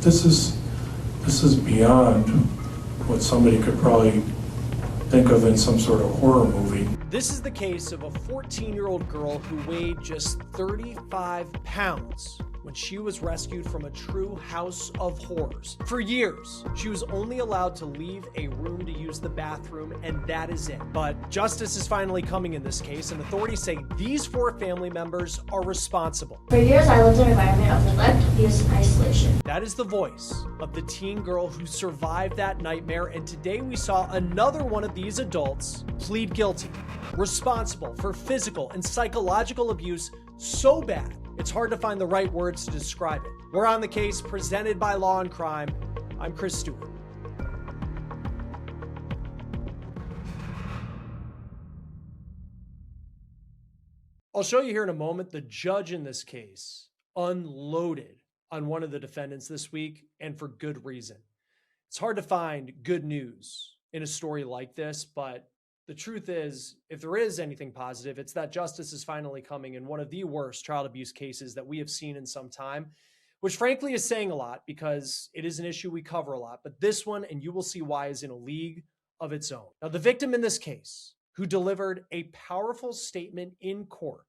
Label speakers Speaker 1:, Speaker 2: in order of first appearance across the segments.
Speaker 1: This is beyond what somebody could probably think of in some sort of horror movie.
Speaker 2: This is the case of a 14-year-old girl who weighed just 35 pounds when she was rescued from a true house of horrors. For years, she was only allowed to leave a room to use the bathroom, and that is it. But justice is finally coming in this case, and authorities say these 4 family members are responsible.
Speaker 3: For years, I lived in an environment of neglect, abuse, and isolation.
Speaker 2: That is the voice of the teen girl who survived that nightmare, and today we saw another one of these adults plead guilty, responsible for physical and psychological abuse so bad it's hard to find the right words to describe it. We're on the case, presented by Law&Crime. I'm Chris Stewart. I'll show you here in a moment. The judge in this case unloaded on one of the defendants this week, and for good reason. It's hard to find good news in a story like this, but the truth is, if there is anything positive, it's that justice is finally coming in one of the worst child abuse cases that we have seen in some time, which frankly is saying a lot because it is an issue we cover a lot. But this one, and you will see why, is in a league of its own. Now, the victim in this case, who delivered a powerful statement in court,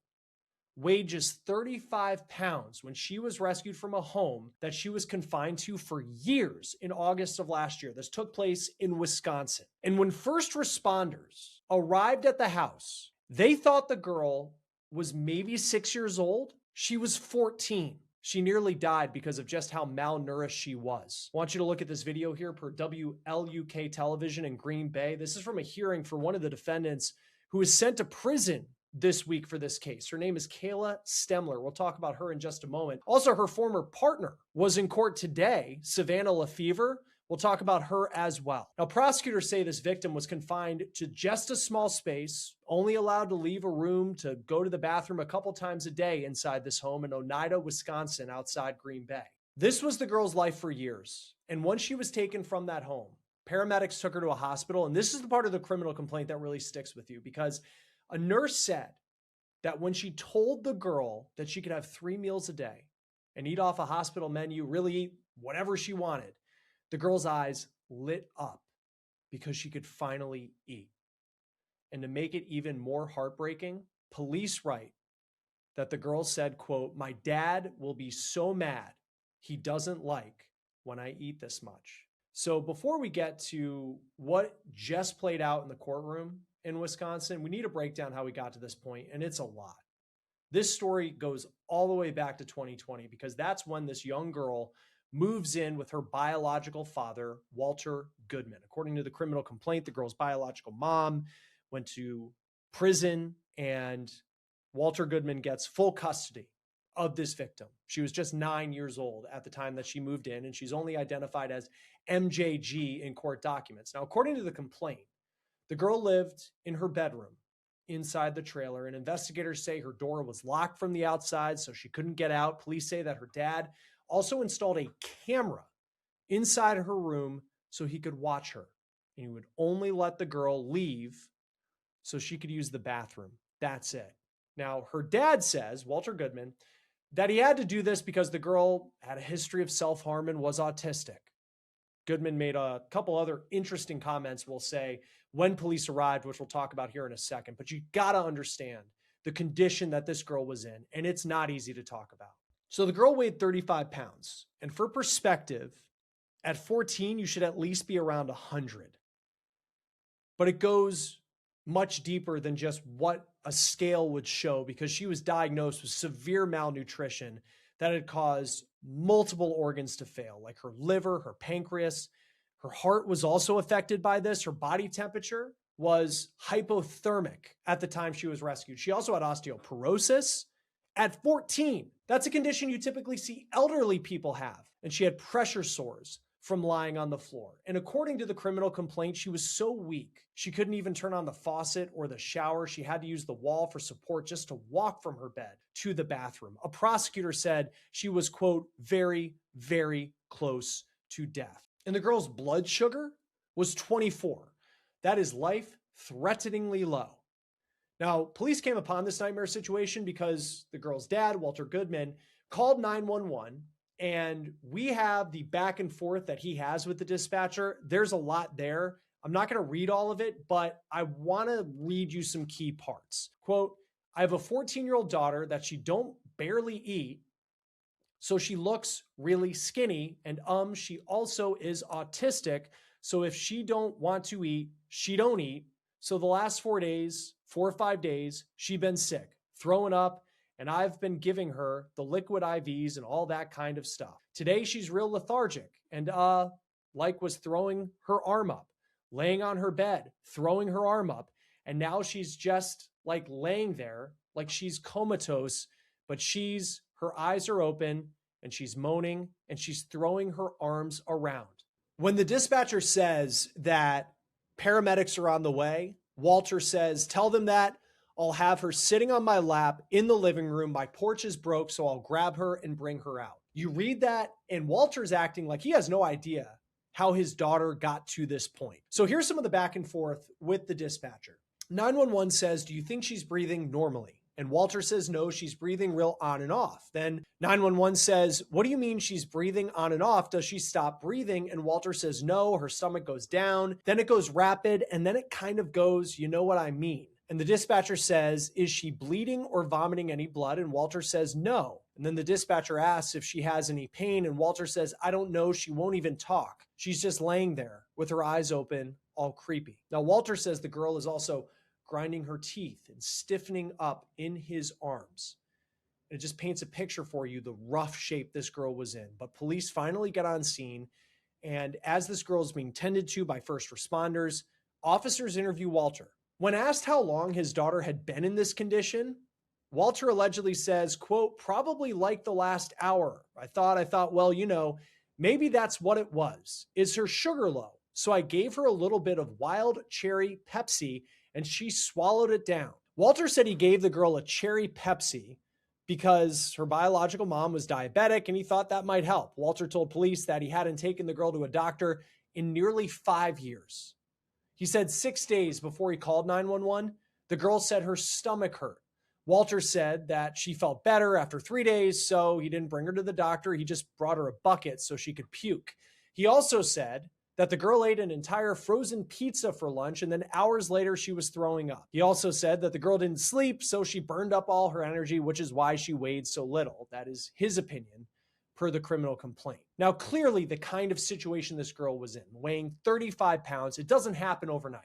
Speaker 2: weighed just 35 pounds when she was rescued from a home that she was confined to for years in August of last year. This took place in Wisconsin. And when first responders arrived at the house, they thought the girl was maybe 6 years old. She was 14. She nearly died because of just how malnourished she was. I want you to look at this video here per WLUK television in Green Bay. This is from a hearing for one of the defendants who was sent to prison this week for this case. Her name is Kayla Stemler. We'll talk about her in just a moment. Also, her former partner was in court today, Savanna Lefever. We'll talk about her as well. Now, prosecutors say this victim was confined to just a small space, only allowed to leave a room to go to the bathroom a couple times a day inside this home in Oneida, Wisconsin, outside Green Bay. This was the girl's life for years. And once she was taken from that home, paramedics took her to a hospital. And this is the part of the criminal complaint that really sticks with you, because a nurse said that when she told the girl that she could have 3 meals a day and eat off a hospital menu, really eat whatever she wanted, the girl's eyes lit up because she could finally eat. And to make it even more heartbreaking, police write that the girl said, quote, "My dad will be so mad. He doesn't like when I eat this much." So before we get to what just played out in the courtroom in Wisconsin, we need to break down how we got to this point, and it's a lot. This story goes all the way back to 2020 because that's when this young girl moves in with her biological father, Walter Goodman. According to the criminal complaint, the girl's biological mom went to prison, and Walter Goodman gets full custody of this victim. She was just 9 years old at the time that she moved in, and she's only identified as MJG in court documents. Now, according to the complaint, the girl lived in her bedroom inside the trailer, and investigators say her door was locked from the outside, so she couldn't get out. Police say that her dad also installed a camera inside her room so he could watch her, and he would only let the girl leave so she could use the bathroom. That's it. Now, her dad says, Walter Goodman, that he had to do this because the girl had a history of self-harm and was autistic. Goodman made a couple other interesting comments, we'll say, when police arrived, which we'll talk about here in a second. But you got to understand the condition that this girl was in, and it's not easy to talk about. So the girl weighed 35 pounds. And for perspective, at 14, you should at least be around 100. But it goes much deeper than just what a scale would show, because she was diagnosed with severe malnutrition that had caused multiple organs to fail, like her liver, her pancreas. Her heart was also affected by this. Her body temperature was hypothermic at the time she was rescued. She also had osteoporosis at 14. That's a condition you typically see elderly people have. And she had pressure sores from lying on the floor. And according to the criminal complaint, she was so weak, she couldn't even turn on the faucet or the shower. She had to use the wall for support just to walk from her bed to the bathroom. A prosecutor said she was, quote, very, very close to death. And the girl's blood sugar was 24. That is life-threateningly low. Now, police came upon this nightmare situation because the girl's dad, Walter Goodman, called 911 and we have the back and forth that he has with the dispatcher. There's a lot there. I'm not going to read all of it, but I want to read you some key parts. Quote, I have a 14-year-old daughter that she don't barely eat, so she looks really skinny, and she also is autistic, so if she don't want to eat, she don't eat. So the last 4 or 5 days, she been sick, throwing up, and I've been giving her the liquid IVs and all that kind of stuff. Today, she's real lethargic and was throwing her arm up, laying on her bed, throwing her arm up. And now she's just like laying there, like she's comatose, but her eyes are open and she's moaning and she's throwing her arms around. When the dispatcher says that paramedics are on the way, Walter says, tell them that I'll have her sitting on my lap in the living room. My porch is broke, so I'll grab her and bring her out. You read that, and Walter's acting like he has no idea how his daughter got to this point. So here's some of the back and forth with the dispatcher. 911 says, do you think she's breathing normally? And Walter says, no, she's breathing real on and off. Then 911 says, what do you mean she's breathing on and off? Does she stop breathing? And Walter says, no, her stomach goes down. Then it goes rapid. And then it kind of goes, you know what I mean? And the dispatcher says, is she bleeding or vomiting any blood? And Walter says, no. And then the dispatcher asks if she has any pain. And Walter says, I don't know. She won't even talk. She's just laying there with her eyes open, all creepy. Now, Walter says the girl is also grinding her teeth and stiffening up in his arms. It just paints a picture for you, the rough shape this girl was in. But police finally get on scene. And as this girl is being tended to by first responders, officers interview Walter. When asked how long his daughter had been in this condition, Walter allegedly says, quote, probably like the last hour. I thought, well, maybe that's what it was. Is her sugar low? So I gave her a little bit of wild cherry Pepsi and she swallowed it down. Walter said he gave the girl a cherry Pepsi because her biological mom was diabetic and he thought that might help. Walter told police that he hadn't taken the girl to a doctor in nearly 5 years. He said 6 days before he called 911, the girl said her stomach hurt. Walter said that she felt better after 3 days, so he didn't bring her to the doctor. He just brought her a bucket so she could puke. He also said that the girl ate an entire frozen pizza for lunch, and then hours later, she was throwing up. He also said that the girl didn't sleep, so she burned up all her energy, which is why she weighed so little. That is his opinion, per the criminal complaint. Now, clearly, the kind of situation this girl was in, weighing 35 pounds, it doesn't happen overnight.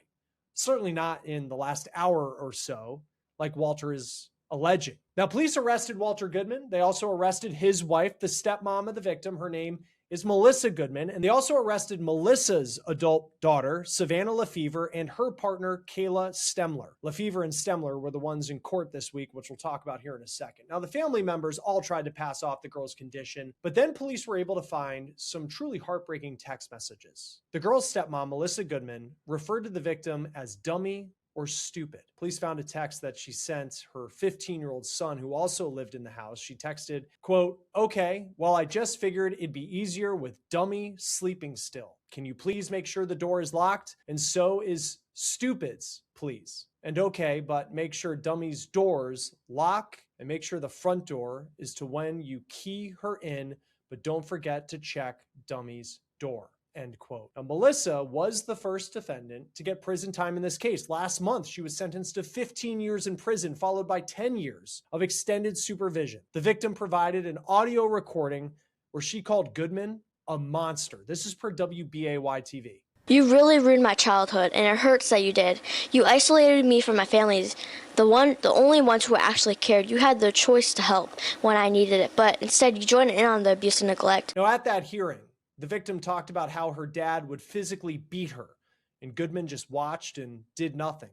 Speaker 2: Certainly not in the last hour or so, like Walter is alleging. Now, police arrested Walter Goodman. They also arrested his wife, the stepmom of the victim. Her name is Melissa Goodman. And they also arrested Melissa's adult daughter, Savanna Lefever, and her partner, Kayla Stemler. Lefever and Stemler were the ones in court this week, which we'll talk about here in a second. Now, the family members all tried to pass off the girl's condition, but then police were able to find some truly heartbreaking text messages. The girl's stepmom, Melissa Goodman, referred to the victim as dummy or stupid. Police found a text that she sent her 15-year-old son, who also lived in the house. She texted, quote, okay, well, I just figured it'd be easier with dummy sleeping still. Can you please make sure the door is locked? And so is stupid's, please. And okay, but make sure dummy's doors lock and make sure the front door is to when you key her in, but don't forget to check dummy's door. End quote. Now, Melissa was the first defendant to get prison time in this case. Last month, she was sentenced to 15 years in prison, followed by 10 years of extended supervision. The victim provided an audio recording where she called Goodman a monster. This is per WBAY-TV.
Speaker 4: You really ruined my childhood, and it hurts that you did. You isolated me from my family, the only ones who actually cared. You had the choice to help when I needed it, but instead you joined in on the abuse and neglect.
Speaker 2: Now, at that hearing, the victim talked about how her dad would physically beat her, and Goodman just watched and did nothing.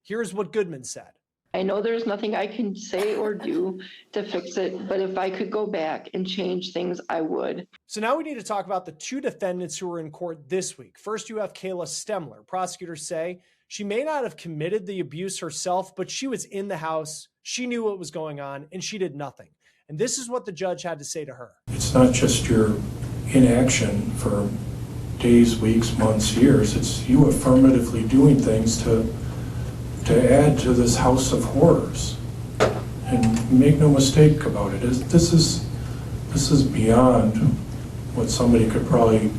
Speaker 2: Here's what Goodman said.
Speaker 5: I know there's nothing I can say or do to fix it, but if I could go back and change things, I would.
Speaker 2: So now we need to talk about the two defendants who were in court this week. First, you have Kayla Stemler. Prosecutors say she may not have committed the abuse herself, but she was in the house, she knew what was going on, and she did nothing. And this is what the judge had to say to her.
Speaker 1: It's not just your inaction for days, weeks, months, years. It's you affirmatively doing things to add to this house of horrors. And make no mistake about it, this This is beyond what somebody could probably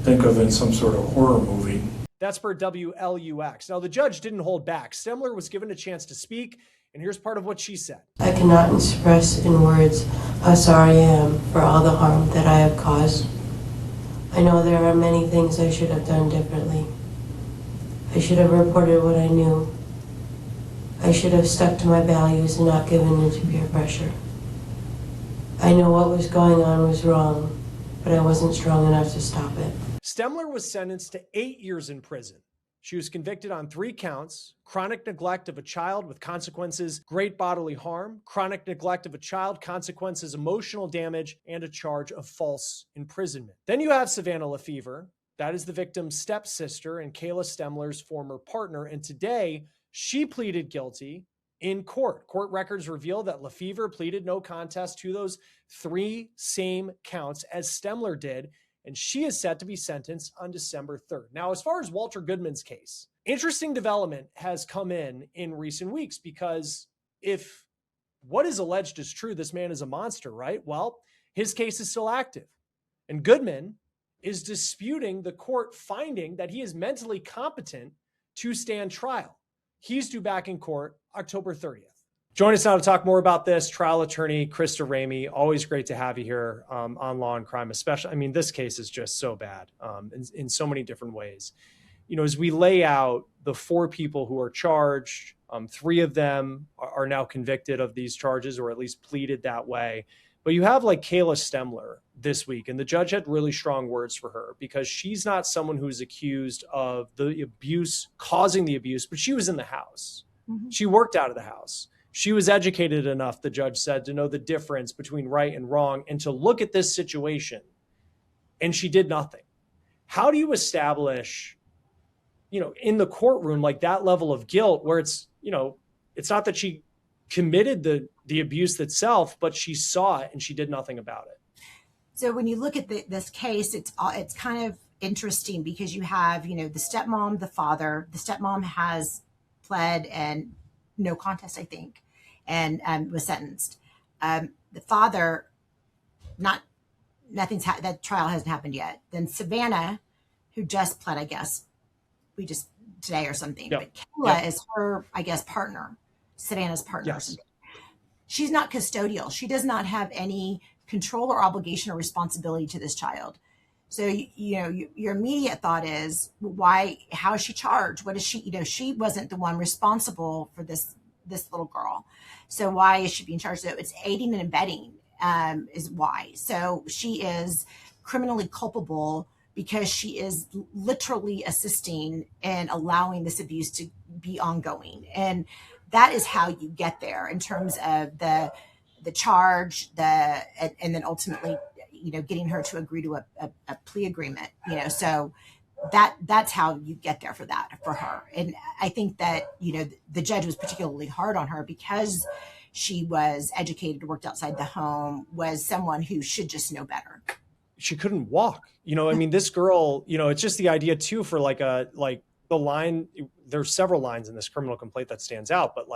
Speaker 1: think of in some sort of horror movie.
Speaker 2: That's per WLUX. Now, the judge didn't hold back. Stemler was given a chance to speak, and here's part of what she said.
Speaker 6: I cannot express in words how sorry I am for all the harm that I have caused. I know there are many things I should have done differently. I should have reported what I knew. I should have stuck to my values and not given in to peer pressure. I know what was going on was wrong, but I wasn't strong enough to stop it.
Speaker 2: Stemler was sentenced to 8 years in prison. She was convicted on 3 counts: chronic neglect of a child with consequences, great bodily harm, chronic neglect of a child, consequences, emotional damage, and a charge of false imprisonment. Then you have Savanna Lefever. That is the victim's stepsister and Kayla Stemler's former partner. And today, she pleaded guilty in court. Court records reveal that Lefever pleaded no contest to those 3 same counts as Stemler did, and she is set to be sentenced on December 3rd. Now, as far as Walter Goodman's case, interesting development has come in recent weeks, because if what is alleged is true, this man is a monster, right? Well, his case is still active, and Goodman is disputing the court finding that he is mentally competent to stand trial. He's due back in court October 30th. Join us now to talk more about this. Trial attorney Krista Ramey. Always great to have you here on Law and Crime, especially. I mean, this case is just so bad in so many different ways. You know, as we lay out the 4 people who are charged, 3 of them are now convicted of these charges, or at least pleaded that way. But you have like Kayla Stemler this week, and the judge had really strong words for her, because she's not someone who's accused of the abuse, causing the abuse, but she was in the house. Mm-hmm. She worked out of the house. She was educated enough, the judge said, to know the difference between right and wrong and to look at this situation, and she did nothing. How do you establish, in the courtroom, like that level of guilt where it's, it's not that she committed the abuse itself, but she saw it and she did nothing about it?
Speaker 7: So when you look at this case, it's kind of interesting, because you have, the stepmom, the father. The stepmom has pled and no contest, I think, and was sentenced. The father, that trial hasn't happened yet. Then Savanna, who just pled, I guess, today or something. Yep. But Kayla is her, I guess, partner, Savannah's partner. Yes. She's not custodial. She does not have any control or obligation or responsibility to this child. So, your immediate thought is, why, how is she charged? What is she, she wasn't the one responsible for this little girl. So why is she being charged? So it's aiding and abetting is why. So she is criminally culpable because she is literally assisting and allowing this abuse to be ongoing. And that is how you get there in terms of the charge, and then ultimately, getting her to agree to a plea agreement, so that's how you get there for her. And I think that, the judge was particularly hard on her because she was educated, worked outside the home, was someone who should just know better.
Speaker 2: She couldn't walk, I mean, this girl, it's just the idea too, for the line, there's several lines in this criminal complaint that stands out, but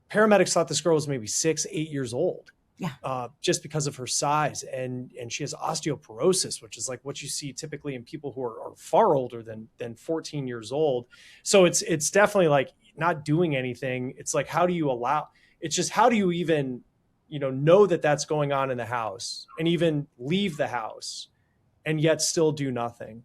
Speaker 2: paramedics thought this girl was maybe 6, 8 years old. Yeah. Just because of her size, and she has osteoporosis, which is like what you see typically in people who are far older than 14 years old. So it's definitely not doing anything. It's how do you how do you even, know that that's going on in the house and even leave the house and yet still do nothing?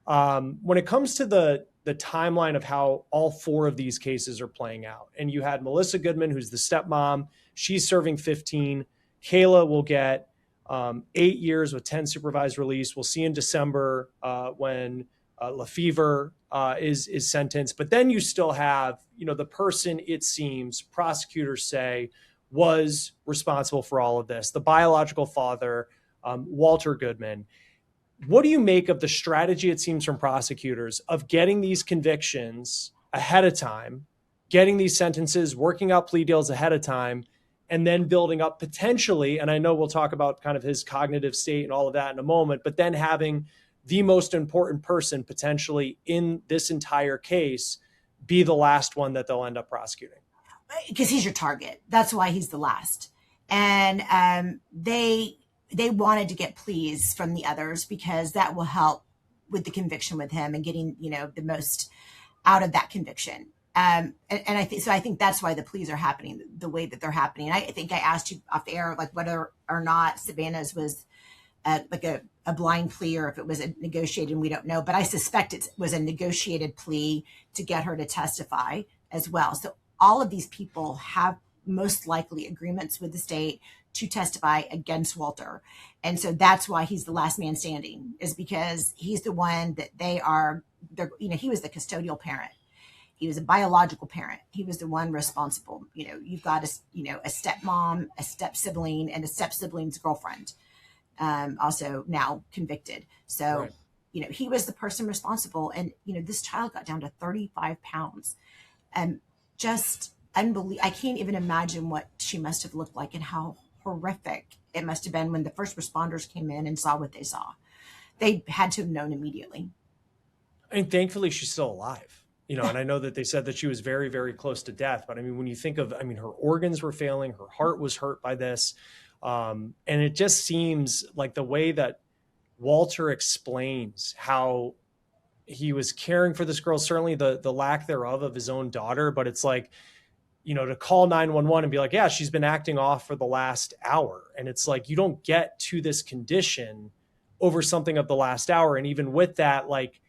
Speaker 2: When it comes to the timeline of how all 4 of these cases are playing out, and you had Melissa Goodman, who's the stepmom, she's serving 15. Kayla will get 8 years with 10 supervised release. We'll see in December when Lefever is sentenced. But then you still have, the person, it seems, prosecutors say, was responsible for all of this, the biological father, Walter Goodman. What do you make of the strategy, it seems, from prosecutors of getting these convictions ahead of time, getting these sentences, working out plea deals ahead of time, and then building up potentially, and I know we'll talk about kind of his cognitive state and all of that in a moment, but then having the most important person potentially in this entire case be the last one that they'll end up prosecuting? Because
Speaker 7: he's your target. That's why he's the last. And they wanted to get pleas from the others because that will help with the conviction with him and getting, the most out of that conviction. And I think that's why the pleas are happening the way that they're happening. I think I asked you off air, like whether or not Savanna's was like a blind plea or if it was a negotiated, we don't know, but I suspect it was a negotiated plea to get her to testify as well. So all of these people have most likely agreements with the state to testify against Walter. And so that's why he's the last man standing, is because he's the one that he was the custodial parent. He was a biological parent. He was the one responsible. You've got a stepmom, a step sibling, and a step sibling's girlfriend, also now convicted. So, right. He was the person responsible. And, this child got down to 35 pounds. Just unbelievable. I can't even imagine what she must have looked like and how horrific it must have been when the first responders came in and saw what they saw. They had to have known immediately.
Speaker 2: And thankfully she's still alive. And I know that they said that she was very, very close to death. But when you think of, her organs were failing, her heart was hurt by this. And it just seems like the way that Walter explains how he was caring for this girl, certainly the lack thereof of his own daughter, but it's like, to call 911 and be like, yeah, she's been acting off for the last hour. And it's like, you don't get to this condition over something of the last hour. And even with that, like,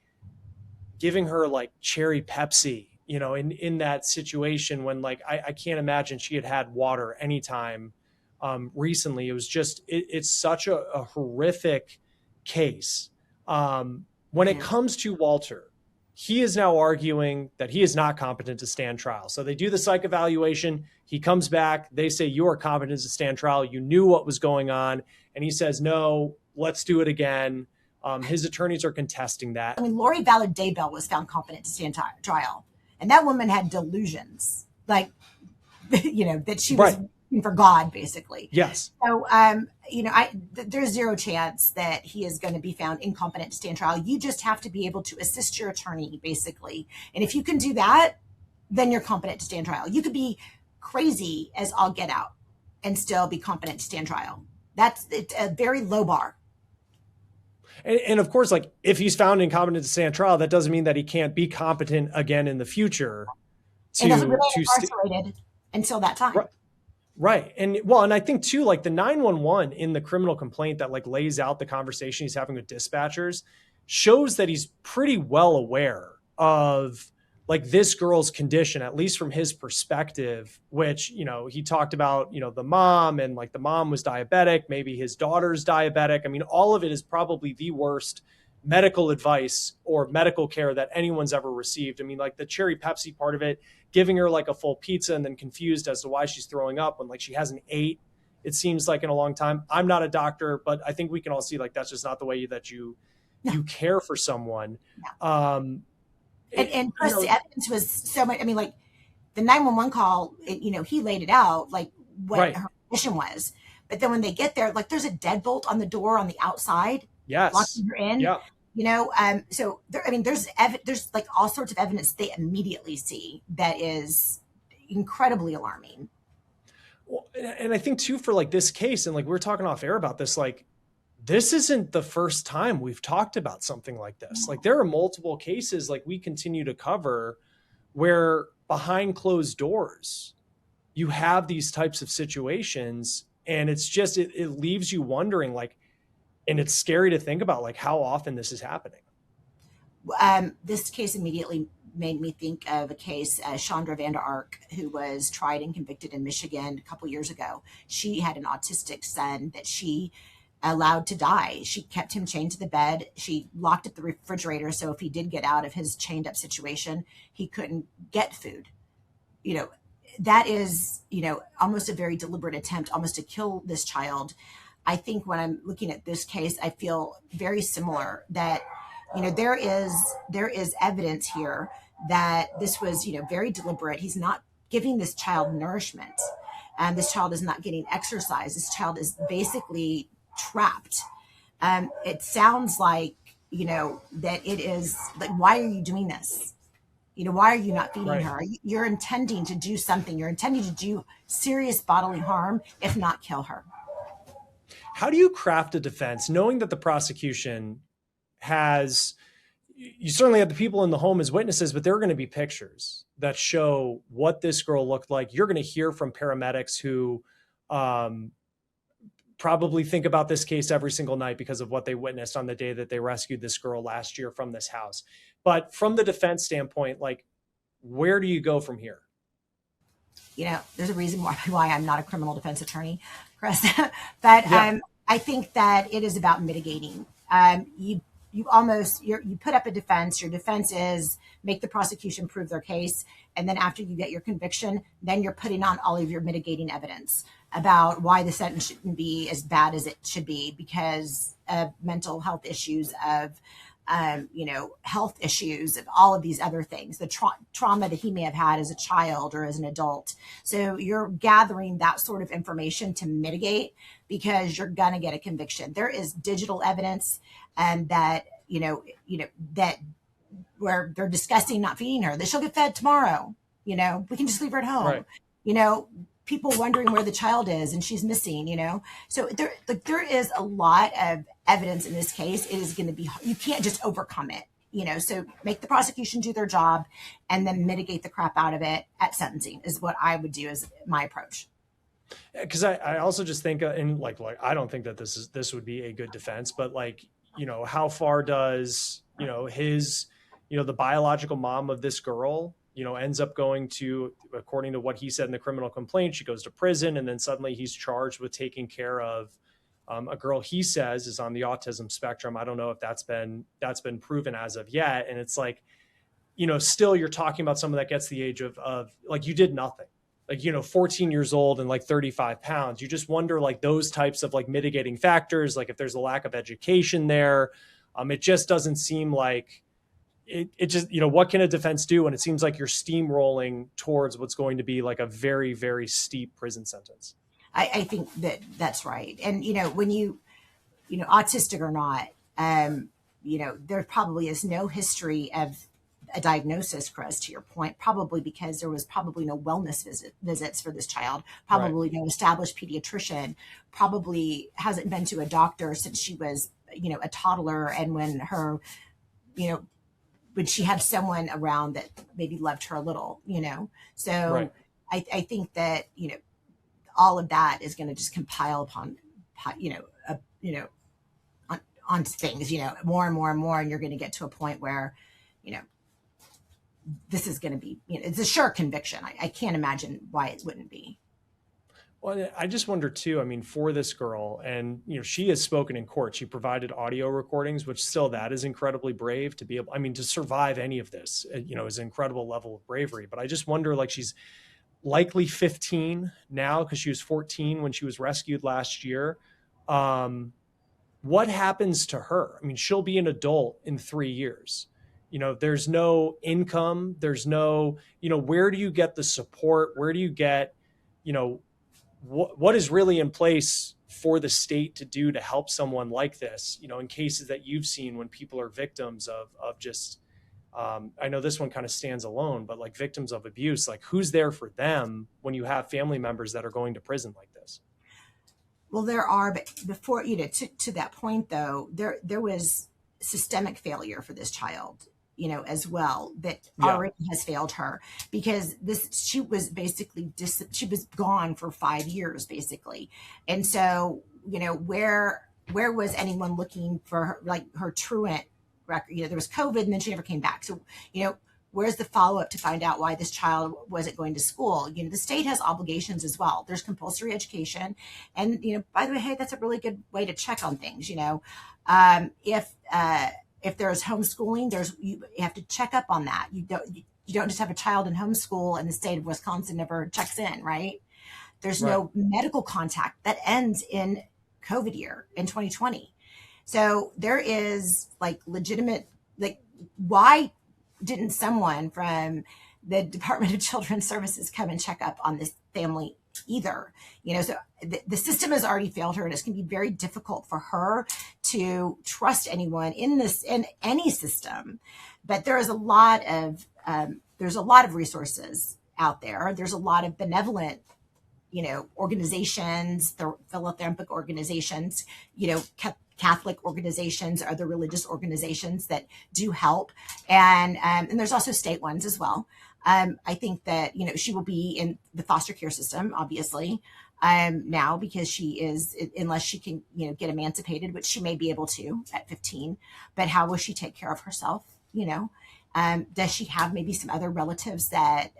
Speaker 2: giving her like cherry Pepsi, in that situation when like, I can't imagine she had water anytime recently. It was just, it's such a horrific case. When it comes to Walter, he is now arguing that he is not competent to stand trial. So they do the psych evaluation. He comes back. They say, you are competent to stand trial. You knew what was going on. And he says, no, let's do it again. His attorneys are contesting that.
Speaker 7: Lori Ballard Daybell was found competent to stand trial. And that woman had delusions, like, that she was right for God, basically.
Speaker 2: Yes.
Speaker 7: So, there's zero chance that he is going to be found incompetent to stand trial. You just have to be able to assist your attorney, basically. And if you can do that, then you're competent to stand trial. You could be crazy as all get out and still be competent to stand trial. That's a very low bar.
Speaker 2: And of course, like if he's found incompetent to stand trial, that doesn't mean that he can't be competent again in the future.
Speaker 7: And doesn't remain incarcerated until that time.
Speaker 2: Right. And I think too, like the 911 in the criminal complaint that like lays out the conversation he's having with dispatchers shows that he's pretty well aware of like this girl's condition, at least from his perspective, which, he talked about, the mom and like the mom was diabetic, maybe his daughter's diabetic. All of it is probably the worst medical advice or medical care that anyone's ever received. Like the cherry Pepsi part of it, giving her like a full pizza and then confused as to why she's throwing up when like she hasn't ate, it seems like, in a long time. I'm not a doctor, but I think we can all see like that's just not the way that you care for someone.
Speaker 7: And plus the evidence was so much. Like the 911 call, he laid it out like what her condition was. But then when they get there, like there's a deadbolt on the door on the outside, locking her in. Yeah. So there's like all sorts of evidence they immediately see that is incredibly alarming.
Speaker 2: Well, and I think too, for like this case, and like we were talking off air about this, like this isn't the first time we've talked about something like this. Like there are multiple cases like we continue to cover where behind closed doors, you have these types of situations, and it's just, it leaves you wondering like, and it's scary to think about like how often this is happening.
Speaker 7: This case immediately made me think of a case, Chandra Vander Ark, who was tried and convicted in Michigan a couple years ago. She had an autistic son that she allowed to die. She kept him chained to the bed. She locked up the refrigerator, so if he did get out of his chained up situation, he couldn't get food. That is, almost a very deliberate attempt almost to kill this child. I think when I'm looking at this case, I feel very similar that, there is evidence here that this was, very deliberate. He's not giving this child nourishment. And this child is not getting exercise. This child is basically trapped. It sounds like, that it is like, why are you doing this? Why are you not feeding her? You're intending to do something. You're intending to do serious bodily harm, if not kill her.
Speaker 2: how do you craft a defense knowing that the prosecution has, you certainly have the people in the home as witnesses, but there are going to be pictures that show what this girl looked like. You're going to hear from paramedics who probably think about this case every single night because of what they witnessed on the day that they rescued this girl last year from this house. But from the defense standpoint, like, where do you go from here?
Speaker 7: You know, there's a reason why I'm not a criminal defense attorney, Chris. But yeah. I think that it is about mitigating. You put up a defense. Your defense is make the prosecution prove their case. And then after you get your conviction, then you're putting on all of your mitigating evidence about why the sentence shouldn't be as bad as it should be because of mental health issues, of health issues, of all of these other things, the trauma that he may have had as a child or as an adult. So you're gathering that sort of information to mitigate because you're going to get a conviction. There is digital evidence that where they're discussing not feeding her, that she'll get fed tomorrow. We can just leave her at home. Right. People wondering where the child is and she's missing, So there is a lot of evidence in this case. It is going to be, you can't just overcome it, so make the prosecution do their job and then mitigate the crap out of it at sentencing is what I would do as my approach.
Speaker 2: Because I also just think, and like I don't think that this would be a good defense, but how far does, the biological mom of this girl, ends up going to, according to what he said in the criminal complaint, she goes to prison and then suddenly he's charged with taking care of a girl he says is on the autism spectrum. I don't know if that's been proven as of yet. And it's like, still you're talking about someone that gets the age of like, you did nothing. Like, 14 years old and like 35 pounds. You just wonder like those types of like mitigating factors, like if there's a lack of education there, it just doesn't seem like it just, what can a defense do when it seems like you're steamrolling towards what's going to be like a very, very steep prison sentence?
Speaker 7: I think that's right. And, when autistic or not, there probably is no history of a diagnosis, Chris, to your point, probably because there was probably no wellness visits for this child, probably right. No established pediatrician, probably hasn't been to a doctor since she was, a toddler. And when her, when she had someone around that maybe loved her a little, so right. I think that, all of that is going to just compile upon, on things, more and more and more. And you're going to get to a point where, this is going to be, it's a sure conviction. I can't imagine why it wouldn't be.
Speaker 2: Well, I just wonder too, for this girl, and, she has spoken in court, she provided audio recordings, which still that is incredibly brave to be able, to survive any of this, is an incredible level of bravery. But I just wonder, like, she's likely 15 now because she was 14 when she was rescued last year. What happens to her? She'll be an adult in 3 years. There's no income. There's no, where do you get the support? Where do you get, what is really in place for the state to do to help someone like this, in cases that you've seen when people are victims of just, I know this one kind of stands alone, but like victims of abuse, like who's there for them when you have family members that are going to prison like this?
Speaker 7: Well, there are, but before, to that point though, there was systemic failure for this child, as well, that already has failed her because she was basically, she was gone for 5 years basically. And so, where was anyone looking for her, like her truant record? There was COVID and then she never came back. So, where's the follow-up to find out why this child wasn't going to school? The state has obligations as well. There's compulsory education. And, by the way, hey, that's a really good way to check on things. If there's homeschooling, you have to check up on that. You don't just have a child in homeschool and the state of Wisconsin never checks in, right? There's right. No medical contact that ends in COVID year in 2020. So there is like legitimate, like, why didn't someone from the Department of Children's Services come and check up on this family either? So the system has already failed her, and it's going to be very difficult for her to trust anyone in any system. But there is a lot of resources out there. There's a lot of benevolent organizations, the philanthropic organizations, Catholic organizations, other religious organizations that do help. And there's also state ones as well. I think that, she will be in the foster care system, obviously, now, because she is, unless she can, get emancipated, which she may be able to at 15, but how will she take care of herself? Does she have maybe some other relatives that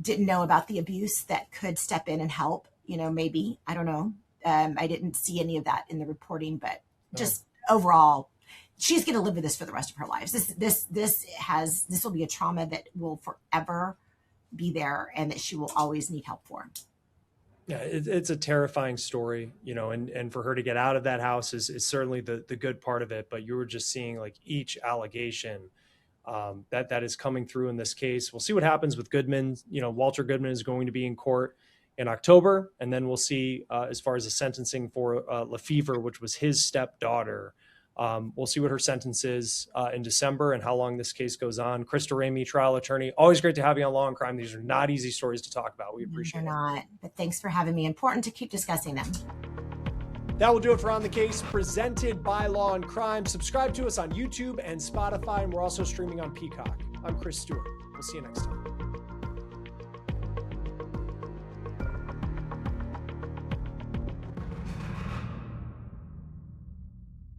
Speaker 7: didn't know about the abuse that could step in and help? Maybe, I don't know. I didn't see any of that in the reporting, but just overall, she's going to live with this for the rest of her life. This will be a trauma that will forever be there, and that she will always need help for.
Speaker 2: Yeah, it's a terrifying story, and for her to get out of that house is certainly the good part of it. But you were just seeing like each allegation that is coming through in this case. We'll see what happens with Goodman. Walter Goodman is going to be in court in October, and then we'll see as far as the sentencing for Lefever, which was his stepdaughter. We'll see what her sentence is in December and how long this case goes on. Krista Ramey, trial attorney. Always great to have you on Law and Crime. These are not easy stories to talk about. We appreciate it.
Speaker 7: They're not, but thanks for having me. Important to keep discussing them.
Speaker 2: That will do it for On the Case, presented by Law and Crime. Subscribe to us on YouTube and Spotify, and we're also streaming on Peacock. I'm Chris Stewart. We'll see you next time.